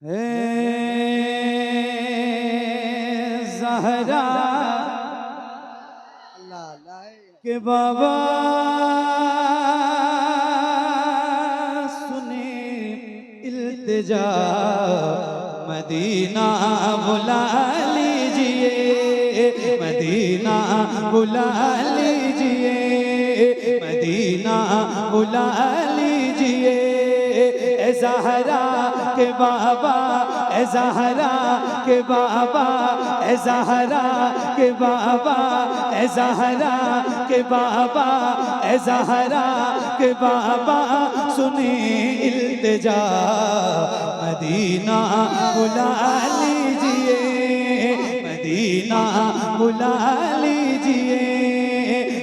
हे ज़हरा के बाबा सुने इल्तिजा, मदीना बुला लीजिए, मदीना बुला लीजिए, मदीना बुला लीजिए। ए ज़हरा के बाबा, ए ज़हरा के बाबा, ए ज़हरा के बाबा, ए ज़हरा के बाबा, ए ज़हरा के बाबा सुने इल्तिजा, मदीना बुला लीजिए, मदीना बुला लीजिए।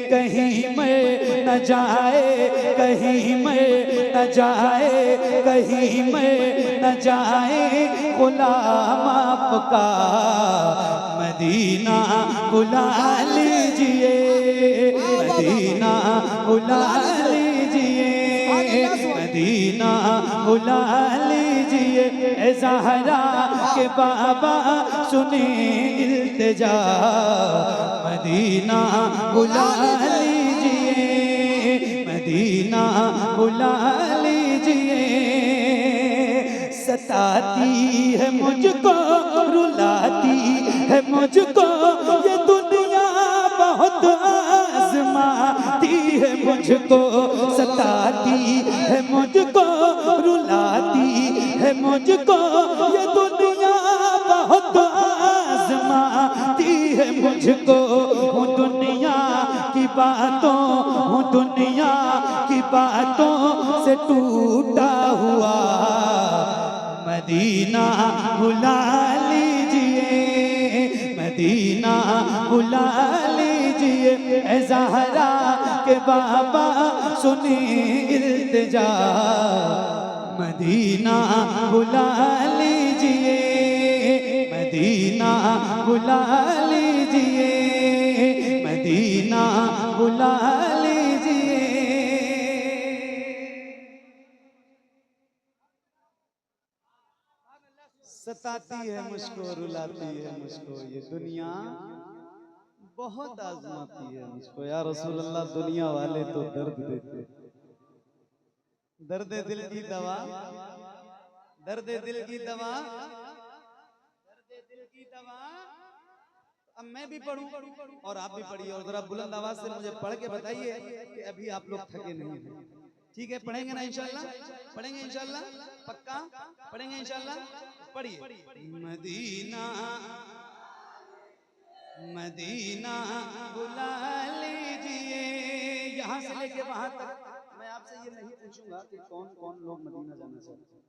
कहीं मैं न जाए, कहीं मैं न जाए, कहीं मैं न जाए गुलाम आपका, मदीना बुला लीजिए, मदीना बुला लीजिए, मदीना बुला लीजिए। ए ज़हरा के बाबा सुने इल्तिजा, मदीना बुला लीजिए, मदीना बुला लीजिए। सताती है मुझको, रुलाती है मुझको ये दुनिया, बहुत आज़माती है मुझको, सताती है मुझको, रुलाती है मुझको ये दुनिया, बहुत आज़माती है मुझको। हूँ दुनिया की बातों, हूँ दुनिया की बातों से टूटा हुआ, मदीना बुला लीजिए, मदीना बुला लीजिए। ए ज़हरा के बाबा सुनी इल्तिजा, मदीना बुला लीजिए, मदीना बुला लीजिए, मदीना बुला लीजिए। सताती है मुझको, रुलाती है मुझको ये दुनिया, बहुत आजमाती है मुझको। या रसूल अल्लाह, दुनिया वाले तो दर्द देते, दर्द दिल की दवा, दर्द दिल की दवा, दर्द दिल की दवा। अब मैं भी पढ़ूं और आप भी पढ़िए, और जरा बुलंद आवाज से मुझे पढ़ के बताइए कि अभी आप लोग थके नहीं हैं। ठीक है, पढ़ेंगे ना इंशाल्लाह? पढ़ेंगे इंशाल्लाह? पक्का पढ़ेंगे इंशाल्लाह? पढ़िए। मदीना मदीना बुला लीजिए। यहाँ से लेके वहां तक मैं आपसे ये नहीं पूछूंगा कि कौन कौन लोग मदीना जाना चाहते हैं,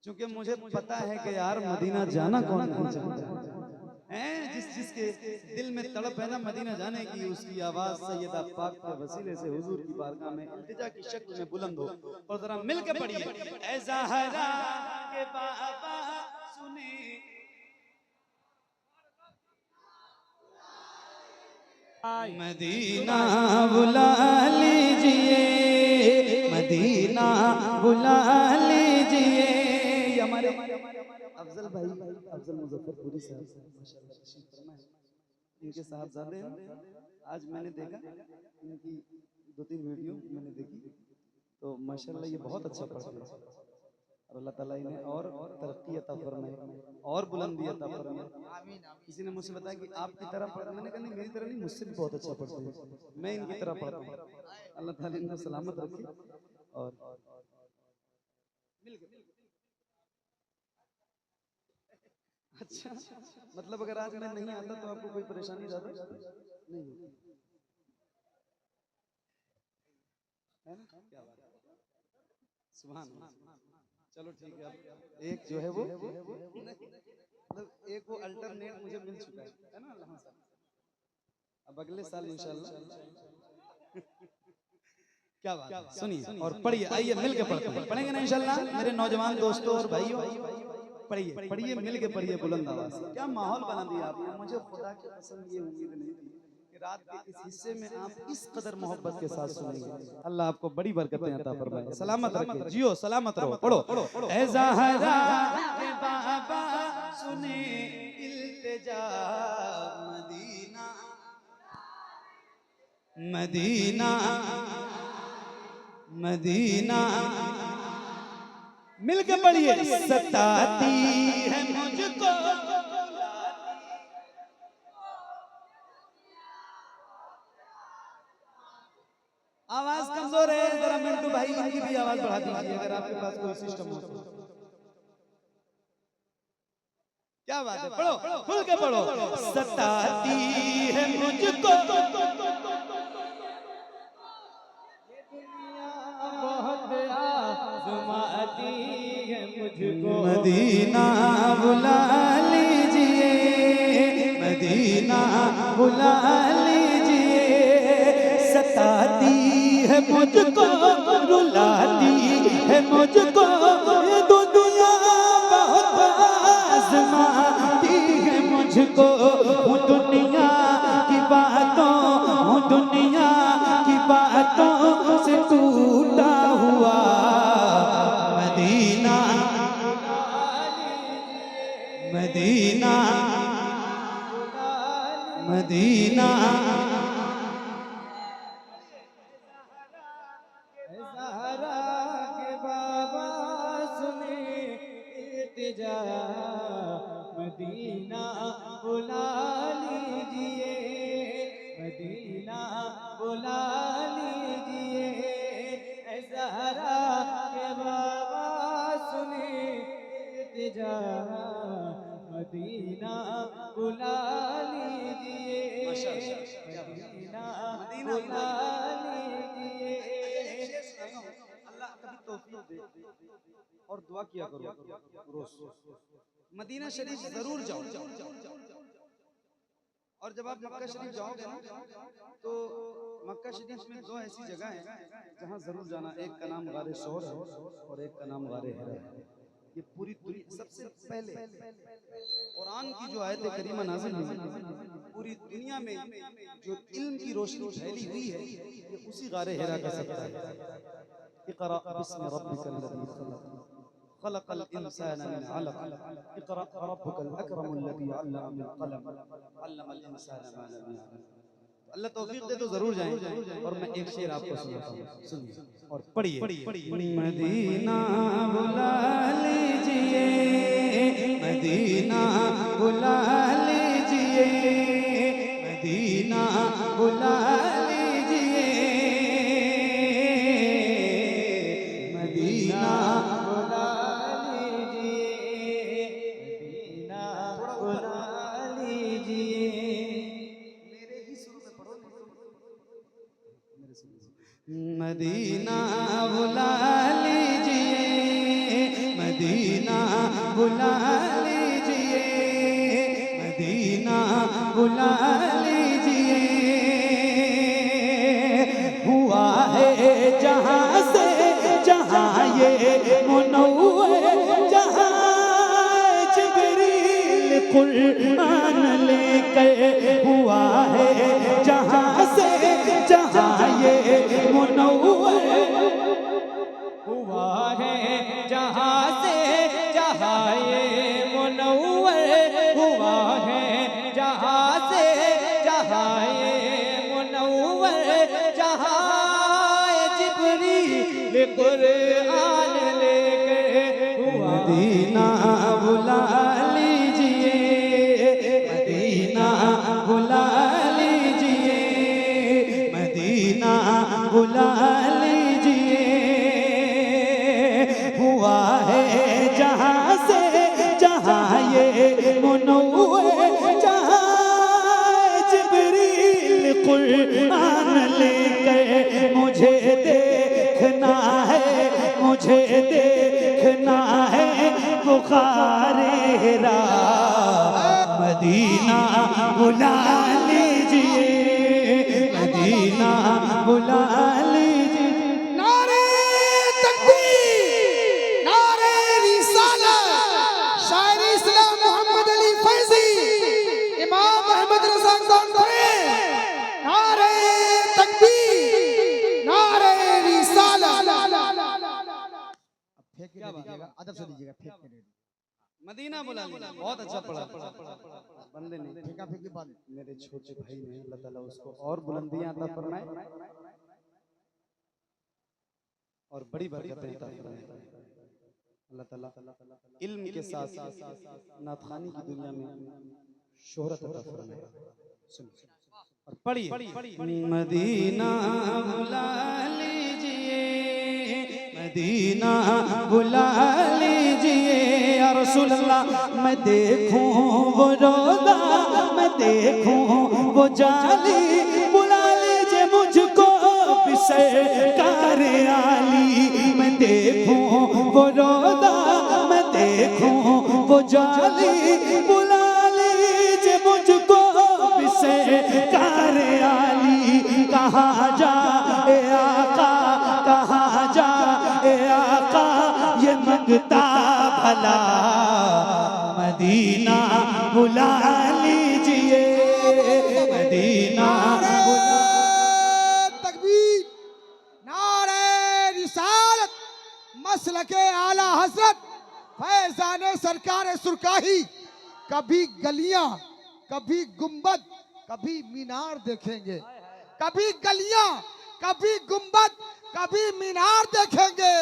क्योंकि मुझे पता है कि यार मदीना जाना कौन नहीं चाहता है। जिसके दिल में तड़प है ना मदीना जाने की, उसकी आवाज सैयदा पाक के वसीले से हुजूर की बारगाह में इल्तिजा की शक्ल में बुलंद हो। और जरा मिल के पढ़िए। ऐ ज़हरा के बाबा सुने, मदीना बुला लीजिए, मदीना बुला लीजिए। हमारे अफजल भाई, अफजल मुजफ्फरपुरी साहब माशाल्लाह, इनके साहबजादे आज मैंने देखा, इनकी 2-3 वीडियो मैंने देखी, तो माशाल्लाह ये बहुत अच्छा पढ़ते हैं, और अल्लाह ताला इन्हें और तरक्की अता फरमाए और बुलंदी अता फरमाए। किसी ने मुझसे बताया कि आपकी तरह पढ़, मैंने कहा नहीं, मेरी तरह नहीं, मुझसे भी बहुत अच्छा पढ़ते हैं, मैं इनकी तरह पढ़ता हूँ। अल्लाह ताला इनको सलामत रखे। और अच्छा, मतलब अगर आज मैं नहीं आता तो आपको कोई परेशानी ज्यादा नहीं होती है ना? क्या बात है, सुभान अल्लाह। चलो ठीक है, अब एक जो है वो मतलब एक वो अल्टरनेट मुझे मिल चुका है ना अल्लाह से। अब अगले साल इंशाल्लाह क्या बात, सुनिए और पढ़िए, आइए मिल के पढ़ते हैं, पढ़ेंगे ना इंशाल्लाह मेरे नौजवान दोस्तों और भाइयों। पढ़िए पढ़िए, मिल के पढ़िए बुलंद आवाज से। क्या माहौल बना दिया आपने, मुझे खुदा की कसम ये उम्मीद नहीं थी कि रात के इस हिस्से में आप इस कदर मोहब्बत के साथ सुनेंगे, अल्लाह आपको बड़ी बरकतें अता फरमाए। सलामत रखे, जियो सलामत रहो। पढ़ो ऐ ज़हरा के बाबा सुने इल्तिजा, मदीना मदीना मदीना मिलके पढ़िए। सताती है मुझको आवाज कमजोर है, जरा मिंटू भाई इनकी भी आवाज बढ़ा दीजिए अगर आपके पास कोई सिस्टम हो तो। क्या बात है, पढ़ो खुल के पढ़ो। सताती है मुझको ये दुनिया बहुत आज़माती है मुझको, मदीना बुला लीजिए, मदीना बुला लीजिए। सताती है मुझको, रुलाती है मुझको, ये दुनिया बहुत आज़माती है मुझको। हूँ दुनिया की बातों, हूँ दुनिया की बातों से टूटा हुआ, मदीना मदीना मदीना ज़हरा के बाबा सुने इल्तिजा, मदीना बुला लीजिए, मदीना बुला लीजिए। ऐ ज़हरा के बाबा सुने इल्तिजा, मदीना बुला लीजिए, मदीना बुला लीजिए। अल्लाह कभी तौफीक दे और दुआ किया करो रोज, मदीना शरीफ जरूर जाओ। और जब आप मक्का शरीफ जाओगे ना तो मक्का शरीफ में दो ऐसी जगह हैं जहां जरूर जाना। एक का नाम गारे शौर है और एक का नाम गारे हिरा है। ये पूरी दुनिया सबसे पहले कुरान की जो आयत करीमा नाज़िल हुई, पूरी दुनिया में जो इल्म की रोशनी फैली हुई है ये उसी गारे हिरा का सबब है। इक़रा बिस्मि रब्बिकल लज़ी खलक़, खलक़ल इंसाना मिन अलक़, इक़रा रब्बुकल अकरमुल लज़ी अल्लम बिल क़लम, अल्लमल इंसाना मा लम यअलम। अल्लाह तौफीक दे तो जरूर जाएं। और मैं एक शेर आपको सुनाता हूँ, सुनिए और पढ़िए। मदीना बुला लीजिए, मदीना बुला लीजिए, मदीना बुला लीजिए, मदीना बुला लीजिए, मदीना बुला लीजिए। मेरे ही सुर में पढ़ो, मदीना बुला लीजिए, मदीना बुला लीजिए, मदीना बुला लीजिए। हुआ है जहाँ से जहाँ ये मुनव्वर, जहाँ जिब्रील कुरान लेकर, हुआ है जहाँ से जहाँ ये मुनव्वर, हुआ है जहाँ से जहाँ ये मुनव्वर, हुआ है जहाँ से जहाँ ये मुनव्वर, जहाँ जिब्रील कुरान लेकर हुआ। मदीना बुला लीजिए, मदीना बुला लीजिए, मदीना बुला लीजिए। हुआ है जहाँ से जहाँ ये मुनव्वर, जहाँ जिब्रील कुरान लेकर, मुझे देखना है, मुझे देखना है बुखारे हिरा, मदीना बुला लीजिए, मदीना बुला लीजिए। नारे तकबीर, नारे रिसालत, शायरी इस्लाम मोहम्मद अली फैजी, इमाम अहमद रज़ा खान दे दीजिएगा, अदब से दीजिएगा, फेंक के दे दीजिएगा। मदीना बुला लिया, बहुत अच्छा पढ़ा बंदे ने। फेंका फेंकी बंद। मेरे छोटे भाई ने, अल्लाह ताला उसको और बुलंदियां अता फरमाए और बड़ी बरकतें अता फरमाए। अल्लाह ताला इल्म के साथ नातखानी की दुनिया में शोहरत अता फरमाए। सुन और पढ़िए, मदीना बुला लीजिए, मदीना बुला लीजिए या रसूल अल्लाह। मैं देखूं वो रोज़ा, मैं देखूं वो जाली, बुला लीजिए मुझको सरकार आली। मैं देखूं वो रोज़ा, मैं देखूं वो जाली, बुला लीजिए मुझको सरकार आली। कहाँ जाए आका, कहाँ जाए आका, ये मंगता भला मदीना बुला लीजिए, मदीना बुला। तकबीर, नारे रिसालत, मसलके आला हजरत फैजाने सरकार सुरकाही। कभी गलियां, कभी गुंबद, कभी मीनार देखेंगे, कभी गलियां, कभी गुंबद, कभी मीनार देखेंगे।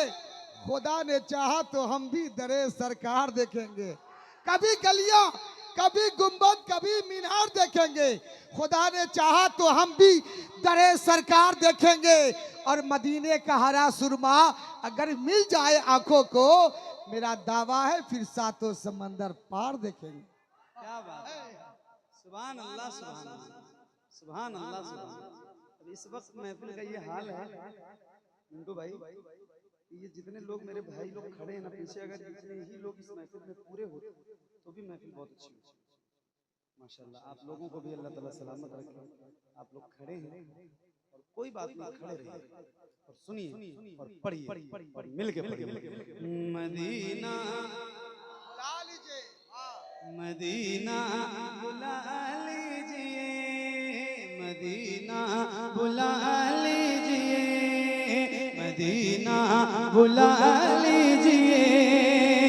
खुदा ने चाहा तो हम भी दरे सरकार देखेंगे। कभी गलियां, कभी गुंबद, कभी मीनार देखेंगे। खुदा ने चाहा तो हम भी दरे सरकार देखेंगे। और मदीने का हरा सुरमा अगर मिल जाए आंखों को, मेरा दावा है फिर सातों समंदर पार देखेंगे। क्या बात है, सुभान अल्लाह, सुभान अल्लाह, सुभान अल्लाह, सुभान अल्लाह। अब इस वक्त महफिल का ये हाल है मिंटू भाई, ये जितने लोग मेरे भाई लोग खड़े हैं ना पीछे, अगर इतने ही लोग इस महफिल में पूरे होते तो भी महफिल बहुत अच्छी होती। माशाल्लाह, आप लोगों को भी अल्लाह ताला सलामत रखे। आप लोग खड़े हैं और कोई बात नहीं, खड़े रहिए और सुनिए और पढ़िए और मिलके पढ़िए। मदीना बुला लीजिए, मदीना बुला लीजिए, मदीना बुला लीजिए, मदीना बुला लीजिए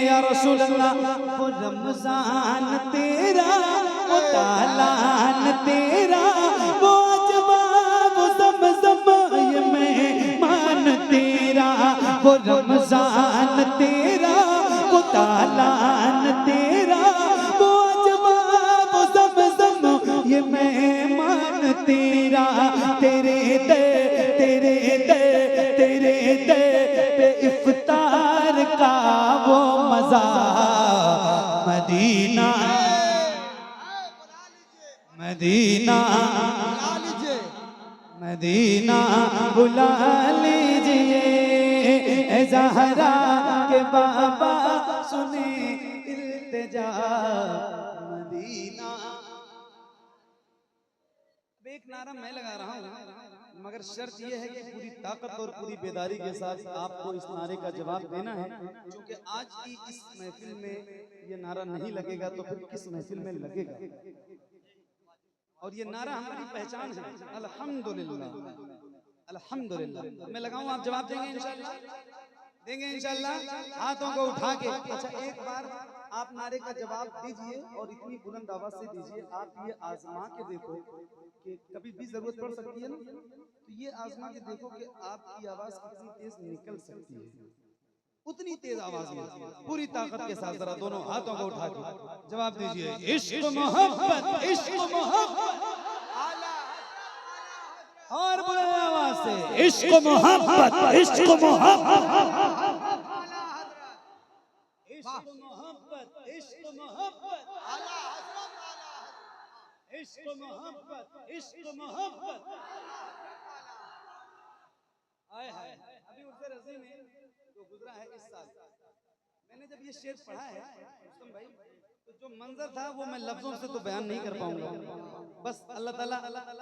या रसूल अल्लाह। वो रमजान तेरा, वो तालान तेरा, वो अजबा, वो ज़मज़म, ये मेहमान तेरा। वो रमजान तेरा, वो तालान तेरा, वो अजबा, वो ज़मज़म, ये मेहमान तेरा। तेरे दर, तेरे दर, तेरे दर पे इफ्तार का वो मज़ा मदीना, मदीना बुला लीजिए। मदीना बुला लीजिए। ए ज़हरा के बाबा सुने इल्तिजा मदीना। अब एक नारा मैं लगा रहा हूँ, मगर शर्त यह है कि पूरी ताकत और पूरी बेदारी के साथ आपको इस नारे का जवाब देना है। क्योंकि आज की इस महफिल में ये नारा नहीं लगेगा तो फिर किस महफिल में लगेगा। और ये नारा हमारी पहचान है, अल्हम्दुलिल्लाह, अल्हम्दुलिल्लाह। मैं लगाऊं, आप जवाब देंगे इंशाल्लाह, देंगे इंशाल्लाह, हाथों को उठा के। अच्छा, एक बार आप नारे का जवाब दीजिए और इतनी बुलंद आवाज से दीजिए, आप ये आजमा के देखो कि कभी भी जरूरत पड़ सकती है ना, तो ये आजमा के देखो कि आपकी आवाज कितनी तेज निकल सकती है। उतनी तेज आवाज में पूरी ताकत के साथ जरा दोनों हाथों को उठा के जवाब दीजिए। इश्क मोहब्बत, इश्क मोहब्बत, और बुलंद आवाज से इश्क मोहब्बत, इश्क मोहब्बत, इश्क मोहब्बत, इश्क मोहब्बत, इश्क मोहब्बत, इश्क मोहब्बत। आए हाय, अभी उर्दू रज़ी में जो गुजरा है इस साल, मैंने जब ये शेर पढ़ा है रुस्तम भाई, तो जो मंजर था वो मैं लफ्जों से तो बयान नहीं कर पाऊंगा। बस अल्लाह ताला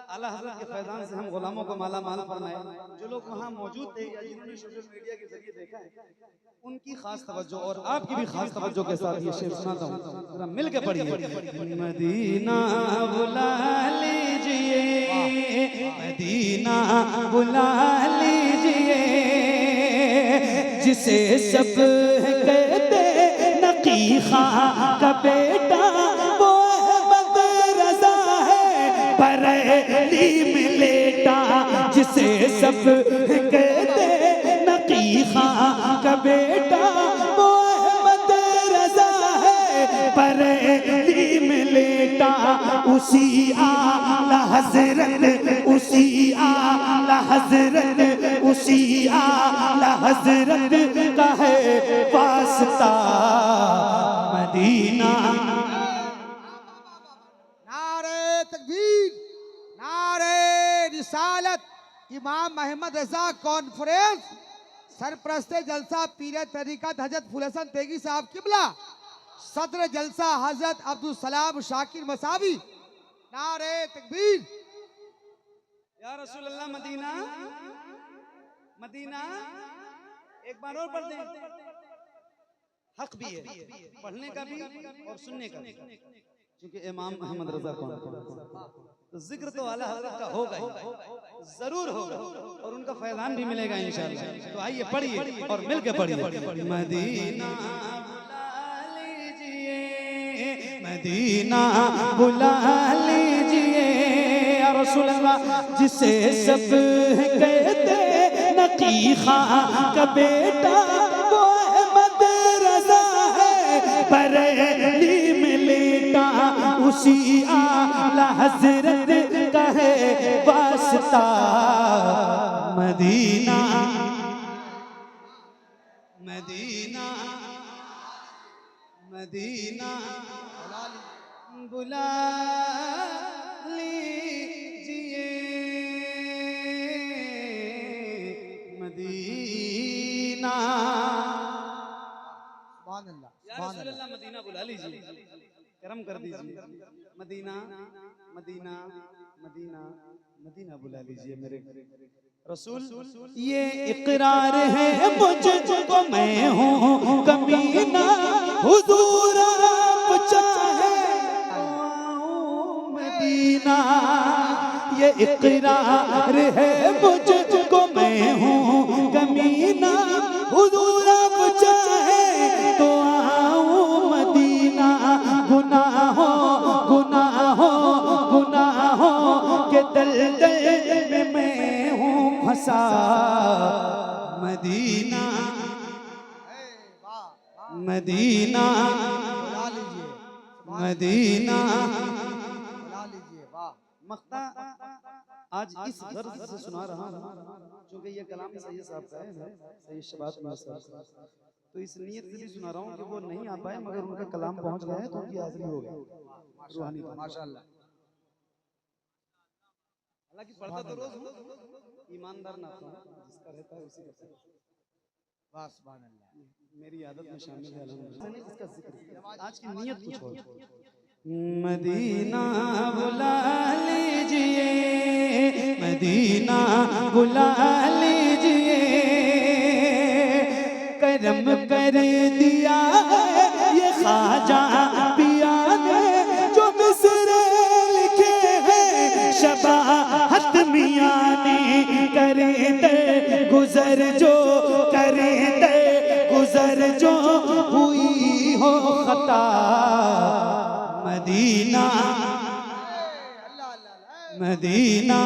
आला हज़रत के फैज़ान से हम गुलामों को माला माल फरमाए। जो लोग वहाँ मौजूद थे या जिन्होंने सोशल मीडिया के जरिए देखा है, उनकी खास तवज्जो और आपकी भी खास तवज्जो के साथ ये शेर सुनाता हूँ, जरा मिल के पढ़िए। मदीना बुला लीजिए, मदीना बुला लीजिए, जिसे सब कहते नकी खां का बेटा, वो अहमद रजा है बरेली में लेटा। जिसे सब कहते नकी खां का बेटा, वो अहमद रजा है बरेली में लेटा। उसी आला हजरत, उसी आला हजरत, उसी आला हजरत का है वास्ता मदीना। नारे तकबीर, नारे रिसालत। इमाम अहमद रजा कॉन्फ्रेंस सरप्रस्ते जलसा पीर तरीक़त हजरत फूल हसन तेगी साहब किबला, सदर जलसा हजरत अब्दुल सलाम शाकिर मसावी। नारे तकबीर। या रसूल अल्लाह मदीना, मदीना एक बार और पढ़ दें। हक भी है पढ़ने का भी और सुनने का भी, क्योंकि इमाम अहमद रजा कौन, तो जिक्र तो आला हज़रत का होगा ही, जरूर होगा और उनका फैज़ान भी मिलेगा इंशाअल्लाह। तो आइए पढ़िए और मिलके पढ़िए। मदीना मदीना बुला लीजिए या रसूल अल्लाह, जिसे सब कहते नकी खां का बेटा, वो अहमद रजा है बरेली में लेटा। उसी आला हजरत का है वास्ता मदीना। मदीना मदीना बुला लीजिए मदीना। सुभान अल्लाह, या रसूल अल्लाह मदीना बुला लीजिए, करम कर दीजिए। मदीना मदीना मदीना मदीना बुला लीजिए मेरे रसूल। ये इकरार है मुझको मैं हूँ कमीना, हुजूर आप चाहे मदीना। ये इकरार है मुझको मैं हूँ कमीना, हुजूर आप चाहे तो आऊं मदीना। गुनाहों गुनाहों गुनाहों के दलदल में मैं हूँ फंसा मदीना। मदीना बुला लीजिए, मदीना। बुला लीजिए। वाह। मक्ता आज इस गर्ज से सुना रहा हूँ, क्योंकि ये कलाम सैयद साहब का है, सैयद शबाब साहब, तो इस नियत से भी सुना रहा हूँ कि वो नहीं आ पाए, मगर उनका कलाम पहुँच गया है तो उनकी हाजिरी हो गई रूहानी। माशाअल्लाह। हालांकि पढ़ता तो रोज हूँ, ईमानदार ना था, जिसका रहता है उसी का। वाह सुभान अल्लाह। मेरी आदत में शामिल है अल्हम्दुलिल्लाह। इसका जिक्र आज की नियत कुछ और। मदीना बुला लीजिए, मदीना बुला लीजिए, करम कर दिया ये ख्वाजा पिया ने, जो मिसरे लिखे हैं शबाहत मियां ने। करें दे गुजर जो, करें दे गुजर जो हुई हो खता मदीना। मदीना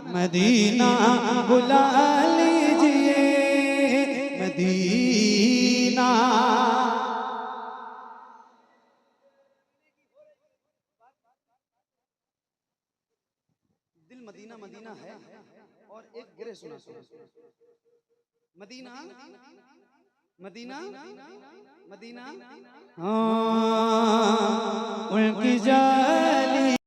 मदीना बुला लीजिए मदीना। दिल मदीना मदीना है और एक गिरे सुना सुना मदीना मदीना मदीना। हाँ उनकी जाए